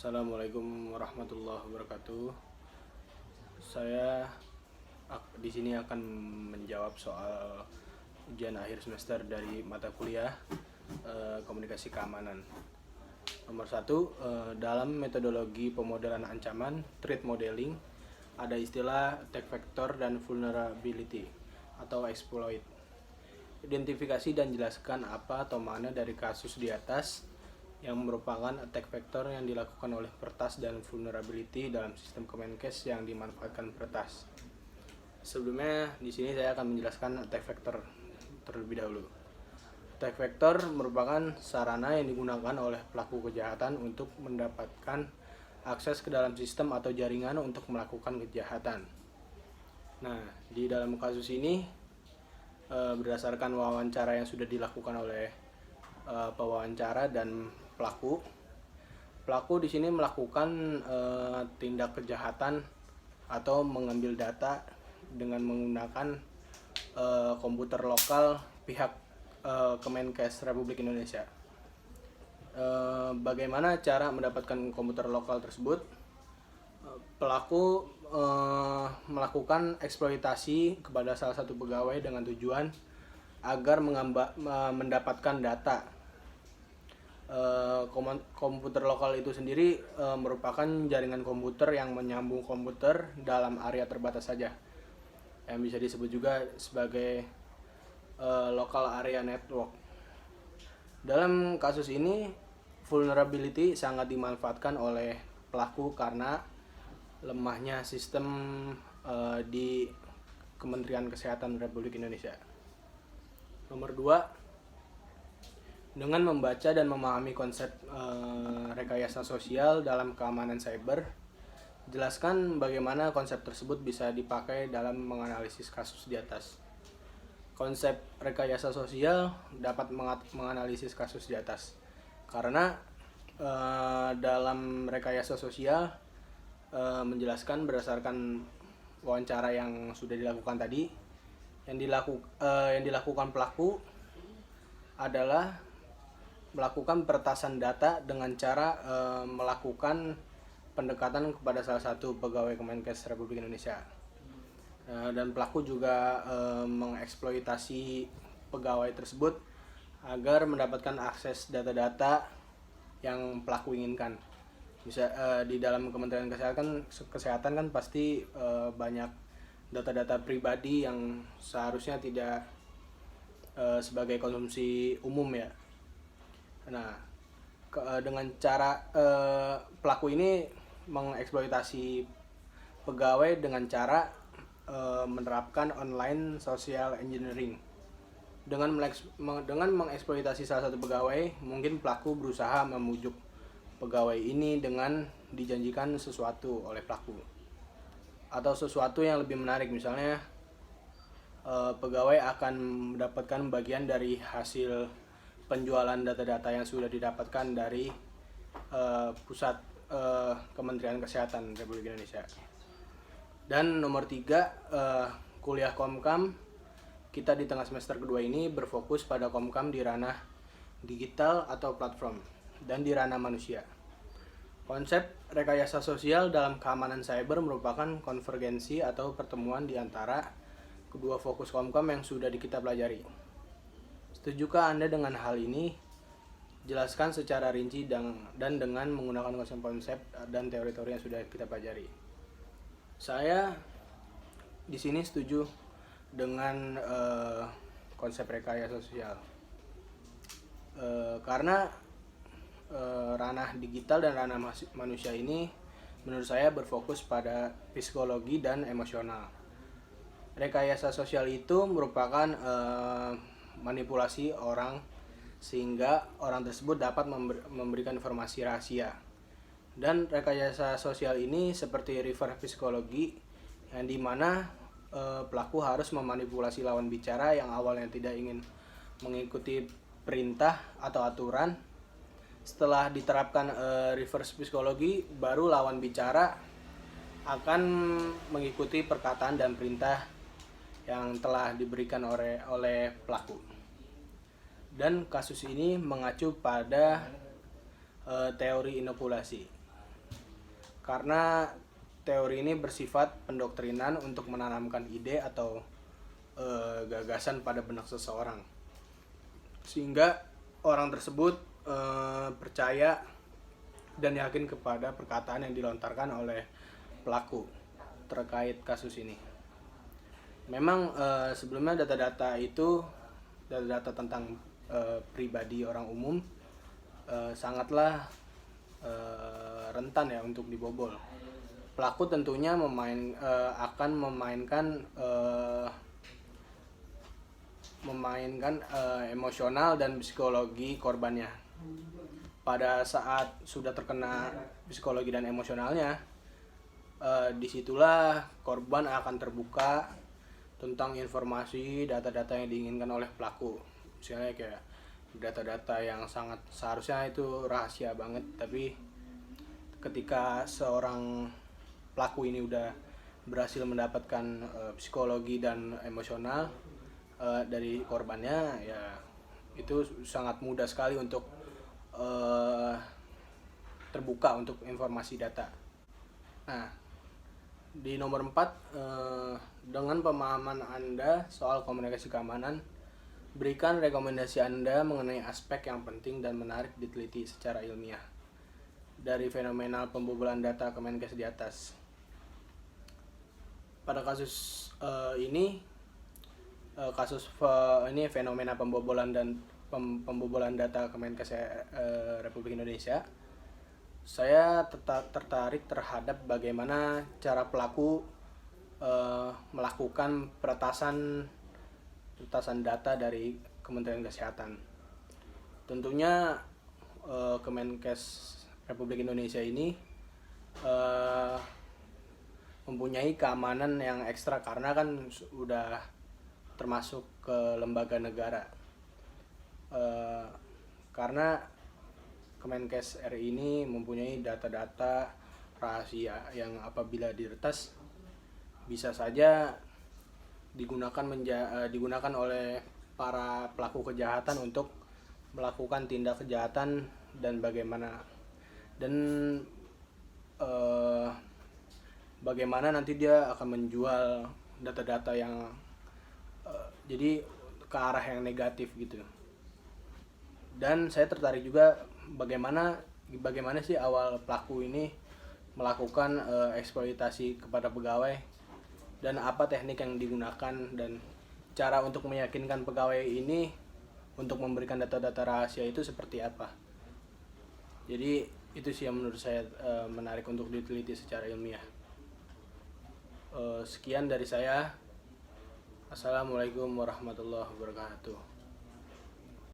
Assalamualaikum warahmatullahi wabarakatuh. Saya di sini akan menjawab soal ujian akhir semester dari mata kuliah komunikasi keamanan. Nomor 1, dalam metodologi pemodelan ancaman threat modeling ada istilah attack vector dan vulnerability atau exploit. Identifikasi dan jelaskan apa atau mana dari kasus di atas yang merupakan attack vector yang dilakukan oleh peretas dan vulnerability dalam sistem Kemenkes yang dimanfaatkan peretas. Sebelumnya di sini saya akan menjelaskan attack vector terlebih dahulu. Attack vector merupakan sarana yang digunakan oleh pelaku kejahatan untuk mendapatkan akses ke dalam sistem atau jaringan untuk melakukan kejahatan. Nah, di dalam kasus ini berdasarkan wawancara yang sudah dilakukan oleh pewawancara dan pelaku di sini melakukan tindak kejahatan atau mengambil data dengan menggunakan komputer lokal pihak Kemenkes Republik Indonesia. Bagaimana cara mendapatkan komputer lokal tersebut? Pelaku melakukan eksploitasi kepada salah satu pegawai dengan tujuan agar mendapatkan data. Komputer lokal itu sendiri merupakan jaringan komputer yang menyambung komputer dalam area terbatas saja, yang bisa disebut juga sebagai local area network. Dalam kasus ini, vulnerability sangat dimanfaatkan oleh pelaku karena lemahnya sistem di Kementerian Kesehatan Republik Indonesia. Nomor 2, dengan membaca dan memahami konsep rekayasa sosial dalam keamanan cyber, jelaskan bagaimana konsep tersebut bisa dipakai dalam menganalisis kasus di atas. Konsep rekayasa sosial dapat menganalisis kasus di atas karena dalam rekayasa sosial menjelaskan berdasarkan wawancara yang sudah dilakukan tadi, yang dilakukan pelaku adalah melakukan peretasan data dengan cara melakukan pendekatan kepada salah satu pegawai Kemenkes Republik Indonesia. Dan pelaku juga mengeksploitasi pegawai tersebut agar mendapatkan akses data-data yang pelaku inginkan. Bisa di dalam Kementerian Kesehatan kan pasti banyak data-data pribadi yang seharusnya tidak sebagai konsumsi umum ya. Nah, dengan cara pelaku ini mengeksploitasi pegawai dengan cara menerapkan online social engineering. Dengan mengeksploitasi salah satu pegawai, mungkin pelaku berusaha memujuk pegawai ini dengan dijanjikan sesuatu oleh pelaku atau sesuatu yang lebih menarik, misalnya pegawai akan mendapatkan bagian dari hasil penjualan data-data yang sudah didapatkan dari pusat Kementerian Kesehatan Republik Indonesia. Dan nomor 3, kuliah Komkam kita di tengah semester kedua ini berfokus pada Komkam di ranah digital atau platform dan di ranah manusia. Konsep rekayasa sosial dalam keamanan cyber merupakan konvergensi atau pertemuan di antara kedua fokus Komkam yang sudah kita pelajari. Setujukah Anda dengan hal ini? Jelaskan secara rinci dan dengan menggunakan konsep-konsep dan teori-teori yang sudah kita pelajari. Saya di sini setuju dengan konsep rekayasa sosial karena ranah digital dan ranah manusia ini menurut saya berfokus pada psikologi dan emosional. Rekayasa sosial itu merupakan manipulasi orang sehingga orang tersebut dapat memberikan informasi rahasia. Dan rekayasa sosial ini seperti reverse psikologi yang dimana pelaku harus memanipulasi lawan bicara yang awalnya tidak ingin mengikuti perintah atau aturan. Setelah diterapkan reverse psikologi, baru lawan bicara akan mengikuti perkataan dan perintah yang telah diberikan oleh pelaku. Dan kasus ini mengacu pada teori inokulasi. karena teori ini bersifat pendoktrinan untuk menanamkan ide atau gagasan pada benak seseorang, sehingga orang tersebut percaya dan yakin kepada perkataan yang dilontarkan oleh pelaku terkait kasus ini. Memang sebelumnya data-data tentang pribadi orang umum sangatlah rentan ya untuk dibobol. Pelaku tentunya akan memainkan emosional dan psikologi korbannya. Pada saat sudah terkena psikologi dan emosionalnya, disitulah korban akan terbuka tentang informasi data-data yang diinginkan oleh pelaku. Misalnya kayak data-data yang sangat seharusnya itu rahasia banget, tapi ketika seorang pelaku ini udah berhasil mendapatkan psikologi dan emosional dari korbannya, ya itu sangat mudah sekali untuk terbuka untuk informasi data. Nah, di nomor 4, dengan pemahaman Anda soal komunikasi keamanan, berikan rekomendasi Anda mengenai aspek yang penting dan menarik diteliti secara ilmiah dari fenomena pembobolan data Kemenkes di atas. Pada kasus ini fenomena pembobolan data Kemenkes Republik Indonesia, saya tertarik terhadap bagaimana cara pelaku melakukan peretasan data dari Kementerian Kesehatan. Tentunya Kemenkes Republik Indonesia ini mempunyai keamanan yang ekstra karena kan sudah termasuk ke lembaga negara. Karena Kemenkes RI ini mempunyai data-data rahasia yang apabila diretas bisa saja digunakan oleh para pelaku kejahatan untuk melakukan tindak kejahatan dan bagaimana nanti dia akan menjual data-data yang jadi ke arah yang negatif gitu. Dan saya tertarik juga bagaimana sih awal pelaku ini melakukan eksploitasi kepada pegawai, dan apa teknik yang digunakan dan cara untuk meyakinkan pegawai ini untuk memberikan data-data rahasia itu seperti apa. Jadi itu sih yang menurut saya menarik untuk diteliti secara ilmiah. Sekian dari saya. Assalamualaikum warahmatullahi wabarakatuh.